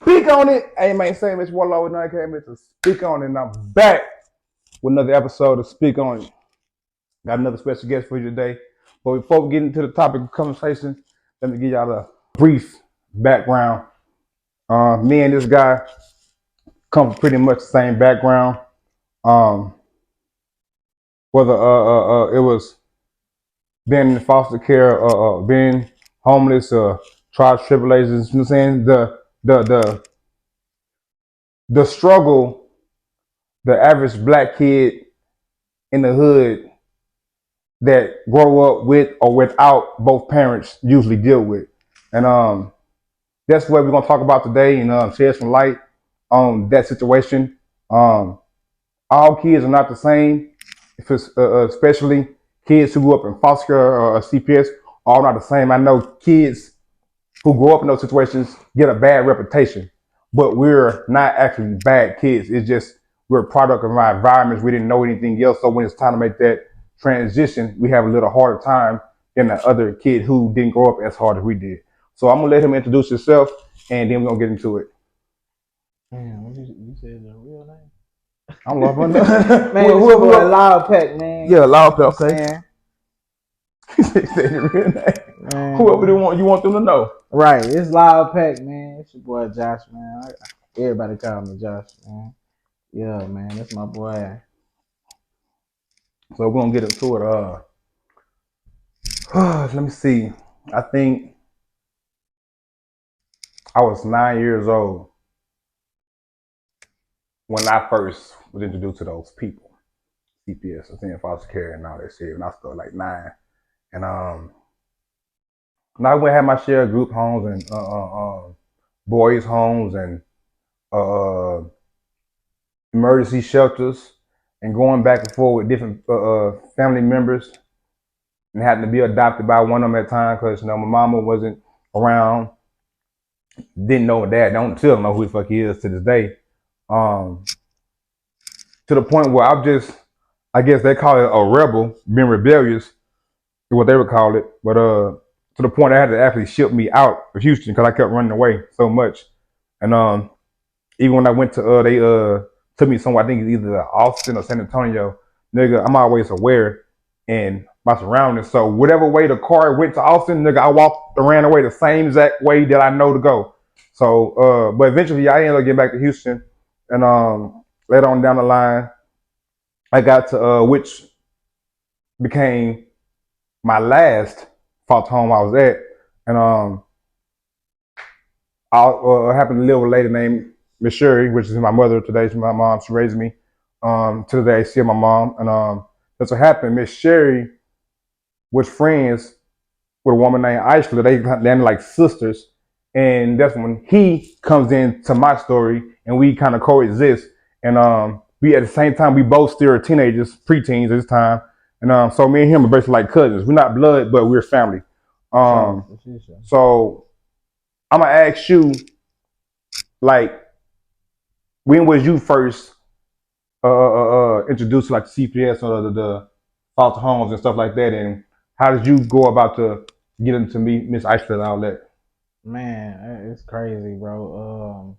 speak on it. Hey man, same as Warlow and I came here to speak on it, and I'm back with another episode to speak on it. Got another special guest for you today. But before we get into the topic of conversation, let me give y'all a brief background. Me and this guy come from pretty much the same background. Um, whether it was being in foster care, being homeless, trials, tribulations, you know what I'm saying? The struggle the average black kid in the hood that grow up with or without both parents usually deal with. And that's what we're gonna talk about today and shed some light on that situation. All kids are not the same, if it's, especially kids who grew up in foster care or CPS, all not the same. I know kids who grow up in those situations get a bad reputation, but we're not actually bad kids. It's just we're a product of our environments. We didn't know anything else, so when it's time to make that transition, we have a little harder time than the other kid who didn't grow up as hard as we did. So I'm gonna let him introduce himself, and then we're gonna get into it. Man, you said the real name? I'm Lar Vondon. Man, whoever Loadpack, man. Yeah, Loadpack. Okay. He said your real name. Man, whoever you want them to know. Right, it's Loadpack, man. It's your boy Josh, man. Everybody call me Josh, man. Yeah, man, that's my boy. So we're gonna get into it. Let me see. I think I was 9 years old when I first was introduced to those people. CPS, I think foster care and all that shit. And I started like 9. And now I went have my share of group homes and boys' homes and emergency shelters and going back and forth with different family members and having to be adopted by one of them at time because my mama wasn't around. Didn't know dad. Don't still know who the fuck he is to this day. To the point where I guess they call it a rebel, being rebellious, is what they would call it. But to the point they had to actually ship me out of Houston because I kept running away so much. And even when I went to they took me somewhere, I think it's either Austin or San Antonio. Nigga, I'm always aware in my surroundings. So whatever way the car went to Austin, nigga, I walked and ran away the same exact way that I know to go. So, but eventually I ended up getting back to Houston, and later on down the line, I got to which became my last foster home I was at, and I happened to live with a lady named Miss Sherry, which is my mother today. She's my mom. She raised me. To today, she's my mom, and that's what happened. Miss Sherry was friends with a woman named Aisha. They're like sisters. And that's when he comes into my story and we kind of coexist. And we at the same time, we both still are teenagers, preteens at this time. And so me and him are basically like cousins. We're not blood, but we're family. So I'm gonna ask you, like, when was you first introduced to like the CPS or the foster homes and stuff like that? And how did you go about to get into meet Miss Aisha and all that? Man, it's crazy, bro.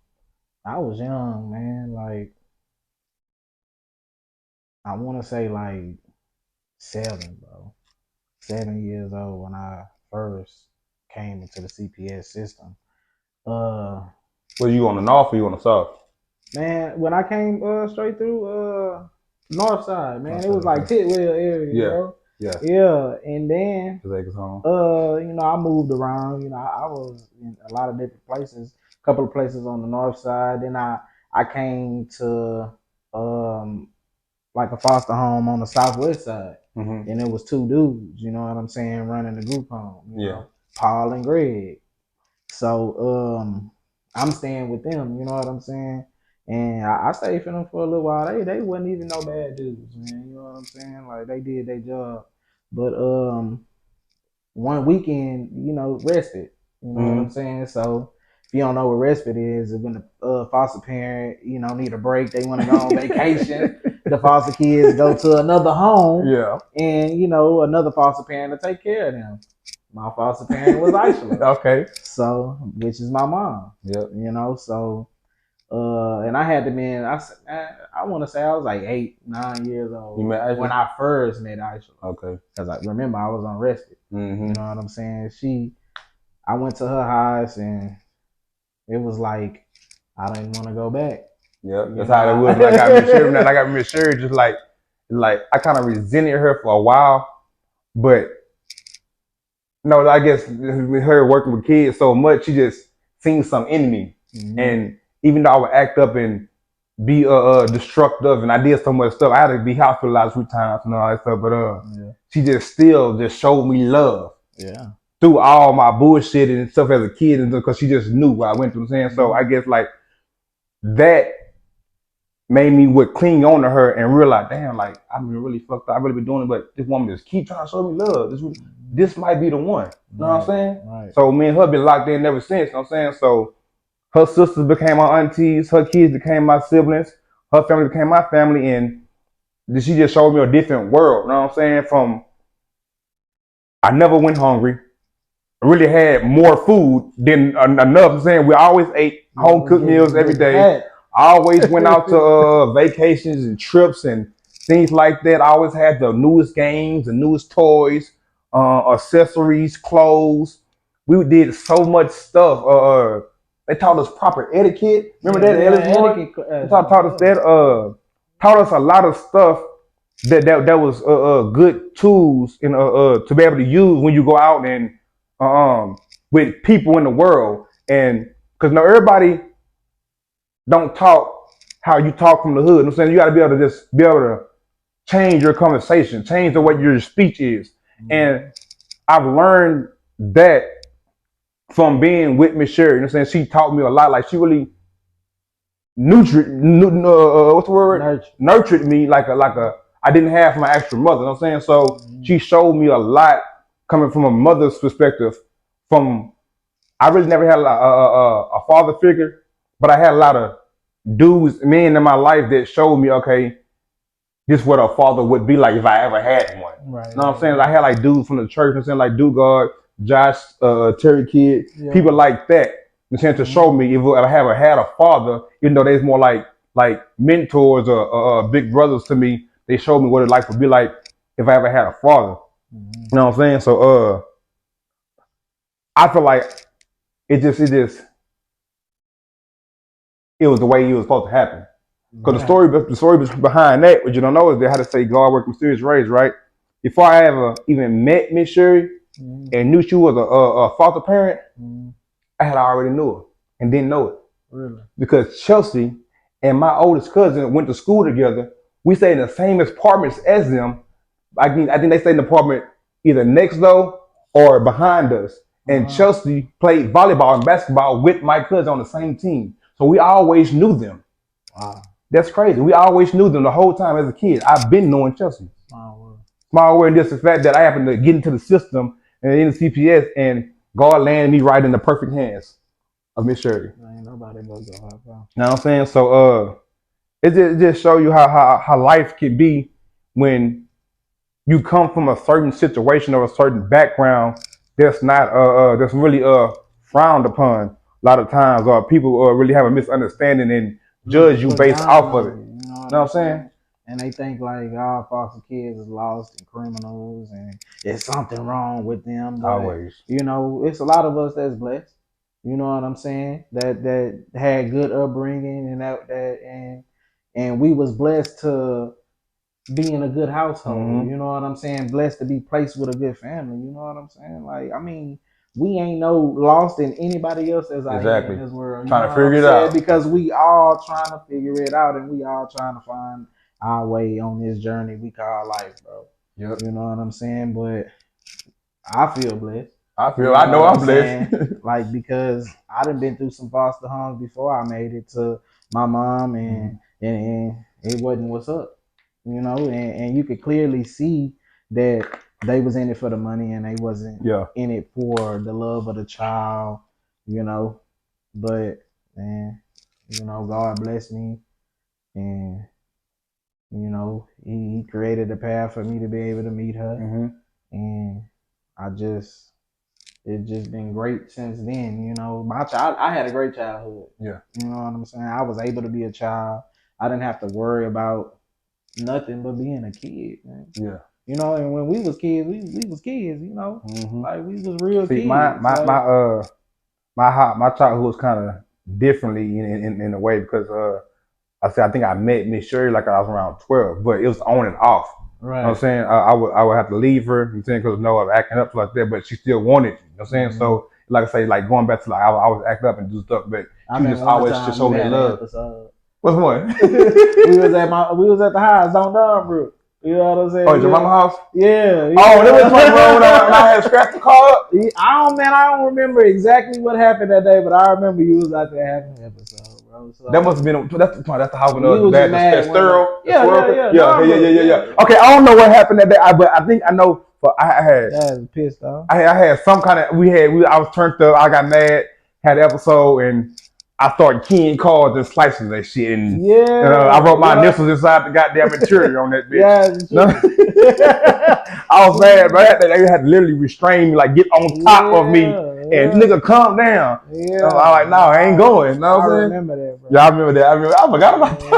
I was young, man. Like, I want to say like 7, bro. 7 years old when I first came into the CPS system. Was you on the north or you on the south? Man, when I came straight through north side, man, it was like Tidwell area, bro. Yeah, and then I moved around. I was in a lot of different places. A couple of places on the north side. Then I came to like a foster home on the southwest side, and it was 2 dudes. You know what I'm saying, running the group home. You know, Paul and Greg. So I'm staying with them. You know what I'm saying. And I stayed for them for a little while. They wasn't even no bad dudes, man. You know what I'm saying? Like, they did their job. But one weekend, respite. You know what I'm saying? So if you don't know what respite is, when the foster parent, need a break, they want to go on vacation. The foster kids go to another home. Yeah. And another foster parent to take care of them. my foster parent was Aisha. Okay. So, which is my mom. Yep. You know, so and I had to be in, I want to say I was like 8, 9 years old when I first met Aisha. Okay. Because I remember I was arrested. Mm-hmm. You know what I'm saying? I went to her house and it was like I didn't want to go back. Yeah, that's how it was. When I got Miss Sherry, I got Miss Sherry, just like I kind of resented her for a while, but no, I guess with her working with kids so much, she just seen something in me. Mm-hmm. And even though I would act up and be destructive, and I did so much stuff, I had to be hospitalized 3 times and all that stuff. But she just still just showed me love. Yeah. Through all my bullshit and stuff as a kid, and because she just knew what I went through. Saying so, I guess like that made me would cling on to her and realize, damn, like I've been really fucked up. I've really been doing it, but this woman just keep trying to show me love. This might be the one. You know what I'm saying? Right. So me and her been locked in ever since. You know what I'm saying? So her sisters became my aunties, her kids became my siblings, her family became my family, and she just showed me a different world. You know what I'm saying? From I never went hungry. I really had more food than enough. I'm saying we always ate home cooked meals every day. I always went out to vacations and trips and things like that. I always had the newest games, the newest toys, accessories, clothes. We did so much stuff. They taught us proper etiquette. Remember that? Etiquette. They taught us that. Taught us a lot of stuff that was good tools in to be able to use when you go out and with people in the world. And because now everybody don't talk how you talk from the hood. You know what I'm saying? You got to be able to just be able to change your conversation, change the way your speech is. Mm-hmm. And I've learned that from being with Miss Sherry. You know what I'm saying? She taught me a lot. Like she really nurtured me like a I didn't have my actual mother. You know what I'm saying? So she showed me a lot coming from a mother's perspective. I really never had a father figure, but I had a lot of dudes, men in my life that showed me, okay, this is what a father would be like if I ever had one. Right, you know what I'm saying? Right. I had like dudes from the church, you know what I'm saying, like Dugard, Josh, Terry Kidd, people like that. You know, to show me if I ever had a father, even though they's more like mentors or big brothers to me, they showed me what it like would be like if I ever had a father. Mm-hmm. You know what I'm saying? So I feel like it was the way it was supposed to happen. Because the story behind that, what you don't know is they had to say God worked mysterious ways, right? Before I ever even met Miss Sherry and knew she was a foster parent, I had already knew her and didn't know it. Really? Because Chelsea and my oldest cousin went to school together. We stayed in the same apartments as them. I think they stayed in the apartment either next door or behind us. And Chelsea played volleyball and basketball with my cousin on the same team. So we always knew them. Wow. That's crazy. We always knew them the whole time as a kid. I've been knowing Chelsea. Small world, and just the fact that I happened to get into the system and in the CPS, and God landed me right in the perfect hands of Miss Shirley. Ain't nobody but God. You know what I'm saying? So it just show you how life can be when you come from a certain situation or a certain background that's not that's really frowned upon a lot of times, or people really have a misunderstanding and judge you based off of it. You know what I'm saying? And they think like all foster kids is lost and criminals and there's something wrong with them. But, always. You know, it's a lot of us that's blessed. You know what I'm saying? That had good upbringing and we was blessed to be in a good household. Mm-hmm. You know what I'm saying? Blessed to be placed with a good family. You know what I'm saying? Like, I mean, we ain't no lost in anybody else as I am in this world. You trying to figure it out. Because we all trying to figure it out and we all trying to find our way on this journey we call life, bro. Yep. You know what I'm saying? But I feel blessed. I know I'm blessed. Like, because I done been through some foster homes before I made it to my mom and it wasn't what's up. You know, and you could clearly see that they was in it for the money and they wasn't in it for the love of the child, you know. But man, you know, God blessed me and you know, he created a path for me to be able to meet her. Mm-hmm. And I just it's just been great since then. You know, I had a great childhood. Yeah. You know what I'm saying? I was able to be a child. I didn't have to worry about nothing but being a kid, man. Yeah. You know, and when we was kids, we was kids, you know. Like we was real kids. My childhood was kind of differently in a way because I think I met Miss Shirley like I was around 12, but it was on and off. Right. You know what I'm saying? I would have to leave her, you know, because I was acting up like that, but she still wanted me. You know what I'm saying? So like I say, like going back to like I was acting up and do stuff, but she just always just showed me love. What's one? we was at the house on Dunbrook. You know what I'm saying? Oh, your mama's house? Yeah. Oh, that was my room when I had scratched the car up. I don't remember exactly what happened that day, but I remember you was out there having an episode, bro. So, that must have been that's the house when the sterile. Yeah. Okay, I don't know what happened that day, but I think I know. But I had. That was pissed off. I had some kind of. I was turned up. I got mad. Had an episode and. I started keying cards and slicing that shit, and I wrote my initials inside the goddamn material on that bitch. I was mad, but they had to literally restrain me, like get on top of me, and nigga, calm down. I was like, no, I ain't going. You know what I'm saying? Remember that, bro. Yeah, I remember that. I forgot about that.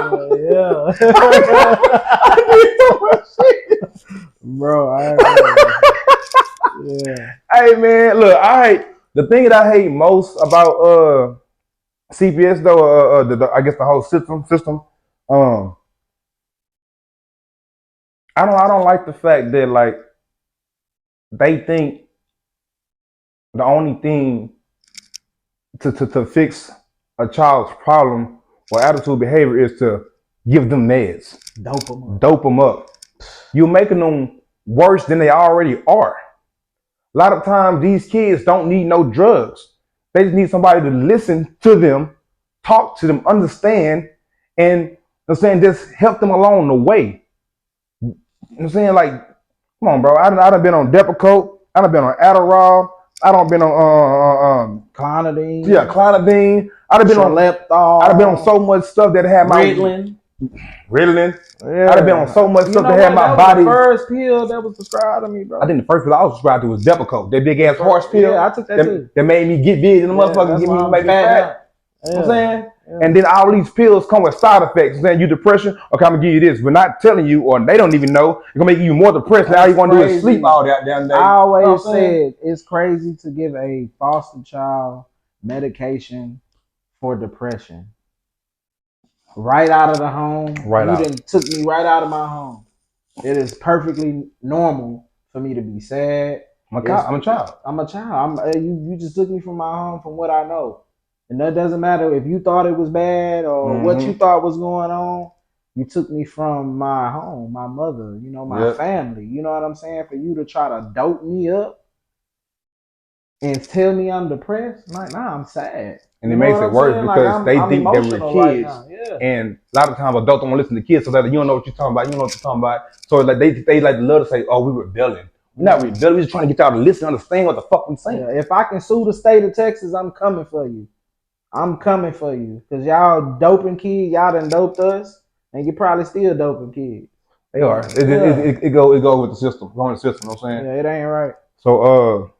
Bro, I remember. Hey man, look, the thing that I hate most about CPS though, I guess the whole system. I don't like the fact that like they think the only thing to fix a child's problem or attitude behavior is to give them meds, dope them up. You're making them worse than they already are. A lot of times these kids don't need no drugs. They just need somebody to listen to them, talk to them, understand, and just help them along the way. You know what I'm saying? Like, come on, bro. I done been on Depakote. I done been on Adderall. I done been on Clonidine. Yeah, Clonidine. I done been on Lepthol. I done been on so much stuff that had my Ritalin. Yeah. I done been on so much stuff that had my body. The first pill that was prescribed to me, bro. I think the first pill I was prescribed to was Depakote. That big ass horse pill. Yeah, I took that too. That made me get big and the motherfucker make me fat. You know what I'm saying? And then all these pills come with side effects. Saying you depression, okay, I'm gonna give you this. We're not telling you, or they don't even know. It's gonna make you more depressed. Now all you want to do is sleep all that damn day. I always said it's crazy to give a foster child medication for depression. Right out of the home. You took me right out of my home. It is perfectly normal for me to be sad. I'm a child. You just took me from my home from what I know. And that doesn't matter if you thought it was bad or what you thought was going on. You took me from my home, my mother, you know, my family. You know what I'm saying? For you to try to dope me up and tell me I'm depressed, like, nah, I'm sad. And it makes it worse because they think that we're kids. Right and a lot of times adults don't listen to kids, so that you don't know what you're talking about. You don't know what you're talking about. So like they like love to say, "Oh, we rebelling." We're not rebelling. We're just trying to get y'all to listen, understand what the fuck we saying. Yeah, if I can sue the state of Texas, I'm coming for you. I'm coming for you because y'all doping kids. Y'all done doped us, and you're probably still doping kids. They are. It go with the system. Go in the system. You know what I'm saying? Yeah, it ain't right. So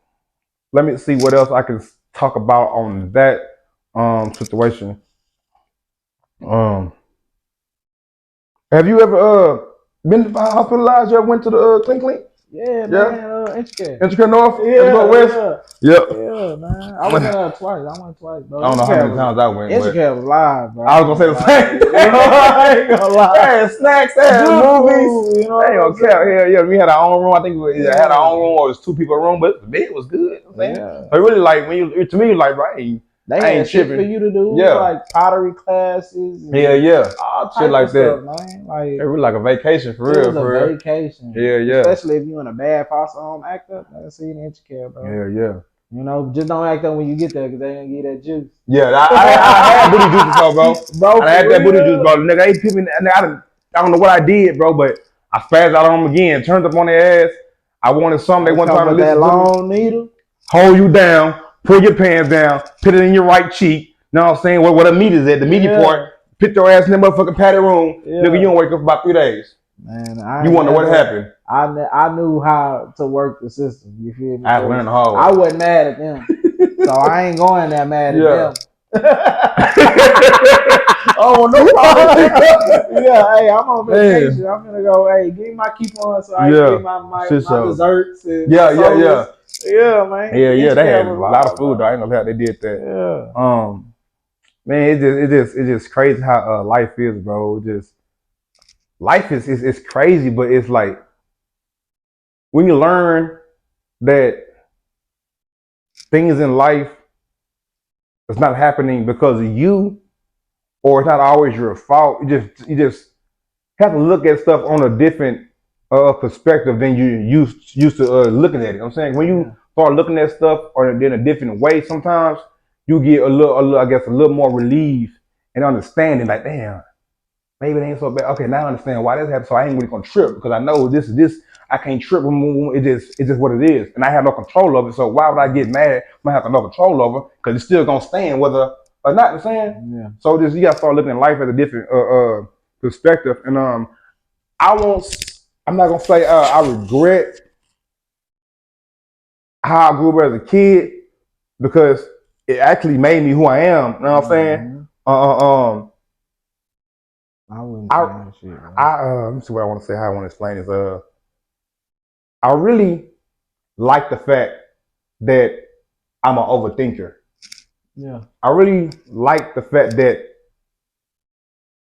let me see what else I can talk about on that situation. Have you ever been hospitalized? You ever went to the clinic? Yeah, man. Intricate North? Yeah, West? Yeah, man. I went there twice. I went twice, bro. I don't know how many times I went. Intricate was live, bro. I was gonna say the same. I ain't gonna lie. They had snacks, they had movies. You know, they ain't gonna care. Yeah. We had our own room. I think we had our own room, or it was 2 people room, but the bed was good. You know so really, like to me, like right. They had shit for you to do, like pottery classes. All shit like that. Stuff, man. Like it was like a vacation for real. It was a vacation. Yeah. Especially if you in a bad foster home, act up. Never seen Intricate, bro. Yeah. You know, just don't act up when you get there because they ain't give that juice. Yeah, I had booty juice before, bro. I had that booty juice, bro. Nigga, ain't people. I don't know what I did, bro, but I spazzed out on them again. Turned up on their ass. I wanted something. They one time to listen that long needle. Hold you down. Pull your pants down, put it in your right cheek. You know what I'm saying? Where the meat is at, the meaty part. Put your ass in that motherfucking padded room. Nigga, you don't wake up for about 3 days. Man, you wonder what happened. I knew how to work the system. You feel me? I learned the hard way. I wasn't mad at them, so I ain't going that mad at them. Oh no problem. Yeah, hey, I'm on vacation. I'm gonna go. Hey, give me my coupon so I can get my desserts. And yeah. Yeah, man. Yeah. They had a lot of food. Though. I ain't gonna lie, they did that. Yeah. Man, it's just crazy how life is, bro. Life is crazy, but it's like when you learn that things in life is not happening because of you, or it's not always your fault. You just have to look at stuff on a different perspective than you used to looking at it. You know what I'm saying, when you start looking at stuff or in a different way, sometimes you get a little more relief and understanding. Like, damn, maybe it ain't so bad. Okay, now I understand why this happened. So I ain't really gonna trip because I know this. I can't trip. It's just what it is, and I have no control over it. So why would I get mad when I have no control over? Because it's still gonna stand whether or not. You know what I'm saying? Yeah. So you gotta start looking at life at a different perspective. And I'm not gonna say I regret how I grew up as a kid because it actually made me who I am. You know what I'm saying? I wouldn't say that shit. Let me see what I want to say. How I want to explain this. I really like the fact that I'm an overthinker. Yeah. I really like the fact that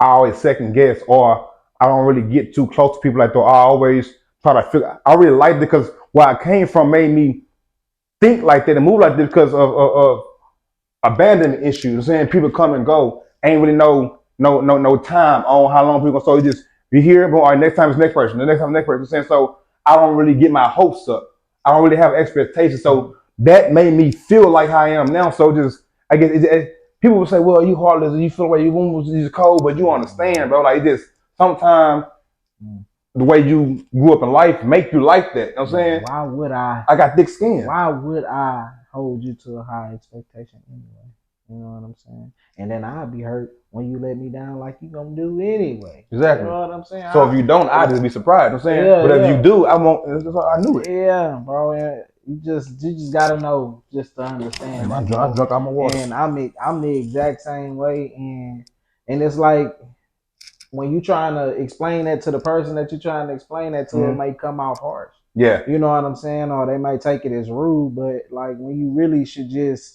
I always second guess, or I don't really get too close to people like that. I always try to figure. I really like it because where I came from made me think like that and move like this because of abandonment issues. Saying people come and go, ain't really no time on how long people. So you just be here, but all right, next time it's next person, the next time next person. Saying so, I don't really get my hopes up. I don't really have expectations. So that made me feel like how I am now. So just I guess people will say, well, you heartless, you feel like your wound was just cold, but you understand, bro. Like just sometimes the way you grew up in life make you like that. You know what I'm saying? Why would I? I got thick skin. Why would I hold you to a high expectation anyway? You know what I'm saying? And then I'll be hurt when you let me down like you gonna do anyway. Exactly. You know what I'm saying? So if you don't, I'll just be surprised. You know what I'm saying? Yeah, but if you do, I knew it. Yeah, bro. You just gotta know just to understand. Man, I drunk out my water. And I'm the exact same way. And it's like when you trying to explain that to the person that you're trying to explain that to, it might come out harsh. Yeah. You know what I'm saying? Or they might take it as rude, but like when you really should just,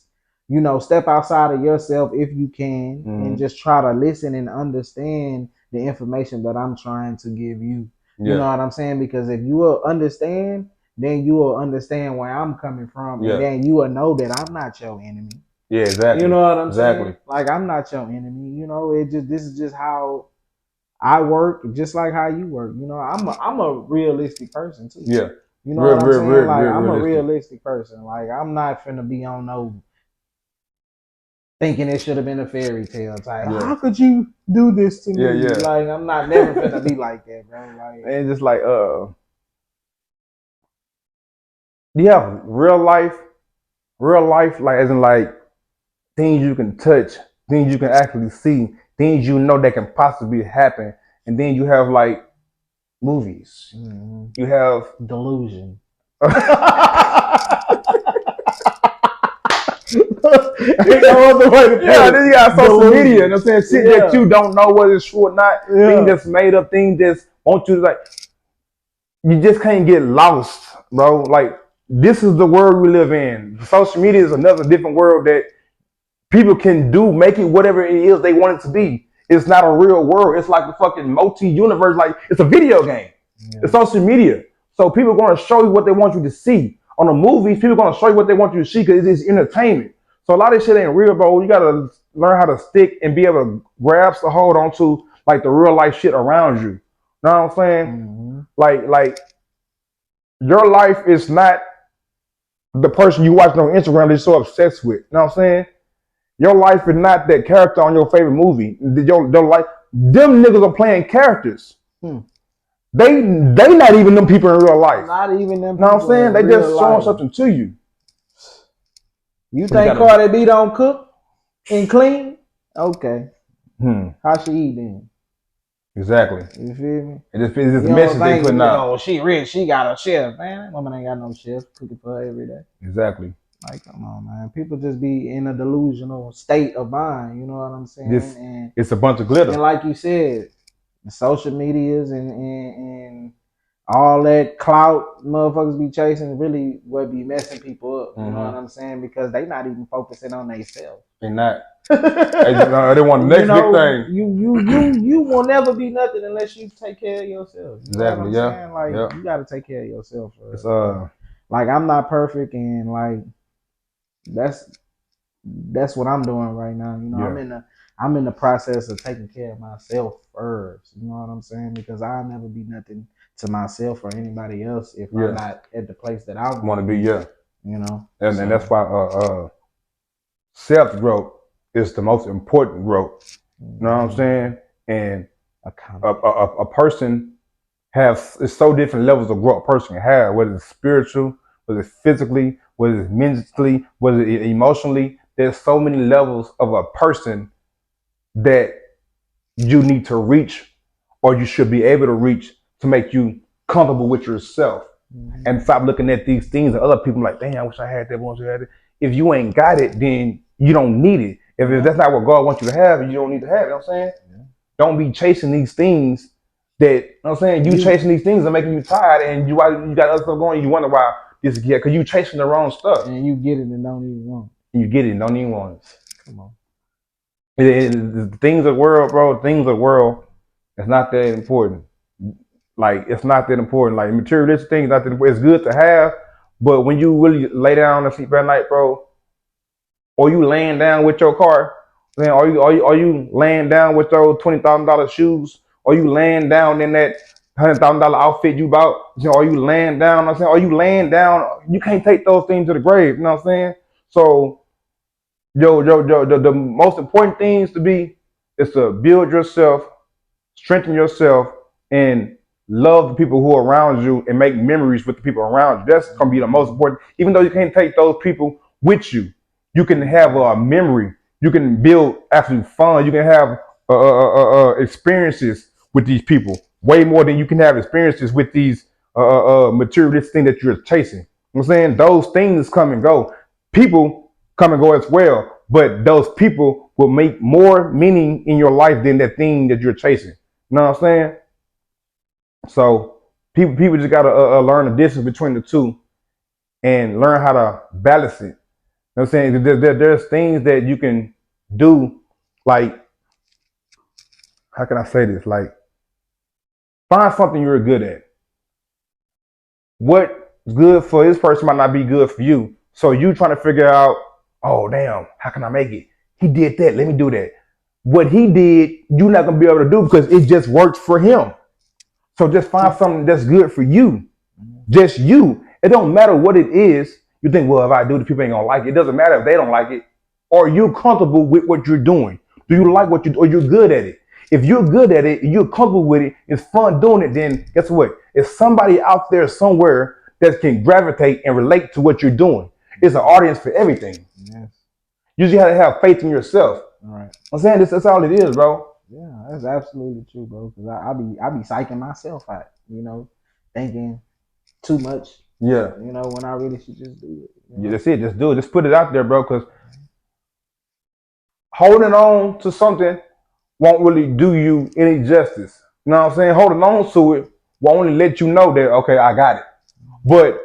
step outside of yourself if you can and just try to listen and understand the information that I'm trying to give you. You know what I'm saying? Because if you will understand, then you will understand where I'm coming from. And then you will know that I'm not your enemy. Yeah, exactly. You know what I'm saying? Like I'm not your enemy. This is just how I work, just like how you work. I'm a realistic person too. Yeah. You know what I'm saying? Like I'm a realistic person. Like I'm not finna be on no thinking it should have been a fairy tale type. Yeah. How could you do this to me? Yeah. Like I'm not never finna be like that, bro. Like and just like yeah, real life, like as in like things you can touch, things you can actually see, things that can possibly happen, and then you have like movies. Mm-hmm. You have delusion. Then you got social media. You know what I'm saying? Shit that you don't know whether it's true or not. Things that's made up. Things that want you to like. You just can't get lost, bro. Like this is the world we live in. Social media is another different world that people can make it whatever it is they want it to be. It's not a real world. It's like a fucking multi-universe. Like it's a video game. Yeah. It's social media. So people are going to show you what they want you to see. On the movies, people are going to show you what they want you to see because it's entertainment. So a lot of this shit ain't real, bro. You got to learn how to stick and be able to grasp the hold onto like the real life shit around you. Know what I'm saying? Mm-hmm. Like your life is not the person you watching on Instagram that you're so obsessed with. Know what I'm saying? Your life is not that character on your favorite movie. Your life, them niggas are playing characters. They not even them people in real life. Not even them. Know what I'm saying? They just showing something to you. You think Cardi B don't cook and clean? Okay. How she eat then? Exactly. You feel me? It's just a message they putting out. Oh, she rich. She got a chef. Man, that woman ain't got no chef cooking for her every day. Exactly. Like, come on, man. People just be in a delusional state of mind. You know what I'm saying? It's a bunch of glitter. And like you said, the social medias and all that clout motherfuckers be chasing really would be messing people up. You know what I'm saying? Because they not even focusing on themselves. They not. They want the next big thing. You will never be nothing unless you take care of yourself. You know what I'm saying? Like, you gotta take care of yourself. Like, I'm not perfect, and like that's what I'm doing right now. You know, I'm in the process of taking care of myself first. You know what I'm saying? Because I'll never be nothing to myself or anybody else if I'm not at the place that I want to be. Yeah. You know, and that's why self growth is the most important growth. You know what I'm saying? And a person it's so different levels of growth a person can have, whether it's spiritual, whether it's physically, whether it's mentally, whether it's emotionally. There's so many levels of a person that you need to reach, or you should be able to reach, to make you comfortable with yourself. And stop looking at these things and other people like, damn, I wish I had that, once I had it. If you ain't got it, then you don't need it. If that's not what God wants you to have, you don't need to have it. You know what I'm saying? Don't be chasing these things that, you know what I'm saying? You chasing these things are making you tired, and you got other stuff going, you wonder why this is, because you chasing the wrong stuff. And you get it and don't even want it. And you get it and don't even want it. Come on. The things of the world, bro, things of the world, it's not that important. Like, it's not that important. Like, materialistic things, not that important. It's good to have, but when you really lay down and sleep at night, bro, or you laying down with your car, man, are you laying down with those $20,000 shoes? Are you laying down in that $100,000 outfit you bought? You know, are you laying down? I'm saying, are you laying down? You can't take those things to the grave. You know what I'm saying? So, the most important things to be is to build yourself, strengthen yourself, and love the people who are around you, and make memories with the people around you. That's gonna be the most important. Even though you can't take those people with you, you can have a memory. You can build actually fun. You can have experiences with these people way more than you can have experiences with these materialistic things that you're chasing. You know what I'm saying? Those things come and go. People come and go as well, but those people will make more meaning in your life than that thing that you're chasing. You know what I'm saying? So people just gotta learn the distance between the two and learn how to balance it. You know what I'm saying? There's things that you can do, like, how can I say this? Like, find something you're good at. What's good for this person might not be good for you. So you trying to figure out, oh damn, how can I make it? He did that, let me do that. What he did, you're not gonna be able to do because it just works for him. So just find something that's good for you. Just you. It don't matter what it is. You think, well, if I do, the people ain't gonna like it. It doesn't matter if they don't like it. Are you comfortable with what you're doing? Do you like what you do? Or you're good at it? If you're good at it, you're comfortable with it, it's fun doing it, then guess what? It's somebody out there somewhere that can gravitate and relate to what you're doing. It's an audience for everything. Yes. You just gotta have faith in yourself. All right. I'm saying that's all it is, bro. Yeah, that's absolutely true, bro. Cause I be psyching myself out, you know, thinking too much. Yeah. You know, when I really should just do it. You know? Yeah, that's it. Just do it. Just put it out there, bro. Cause holding on to something won't really do you any justice. You know what I'm saying? Holding on to it will only let you know that, okay, I got it. But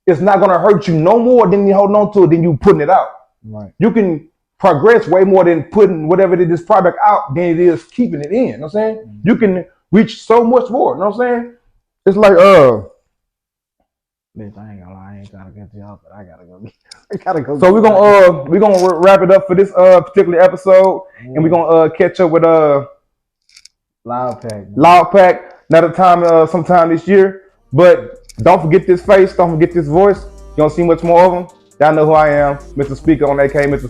it's not gonna hurt you no more than you holding on to it than you putting it out. Right. You can progress way more than putting whatever it is, this product out, than it is keeping it in. You know what I'm saying? Mm-hmm. You can reach so much more. You know what I'm saying? It's like bitch, I ain't gonna lie, I ain't trying to get you off, but I gotta go. So we're gonna wrap it up for this particular episode, and we're gonna catch up with Loudpack another time, sometime this year. But don't forget this face, don't forget this voice. You don't see much more of them. Y'all know who I am, Mr. Speaker on aka Mr.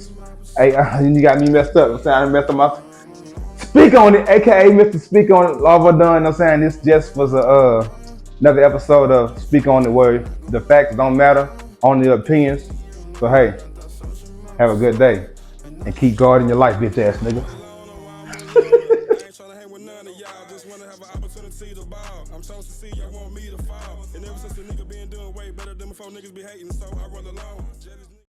Hey, you got me messed up. I'm saying I messed up my Speak on it, aka Mr. Speak on it, Lar Vondon. I'm saying this just was another episode of Speak on It, where the facts don't matter, only the opinions. So hey, have a good day and keep guarding your life, bitch ass nigga. see the ball. I'm so sincere, y'all want me to fall. And ever since the nigga been doing way better than before niggas be hating, so I roll along.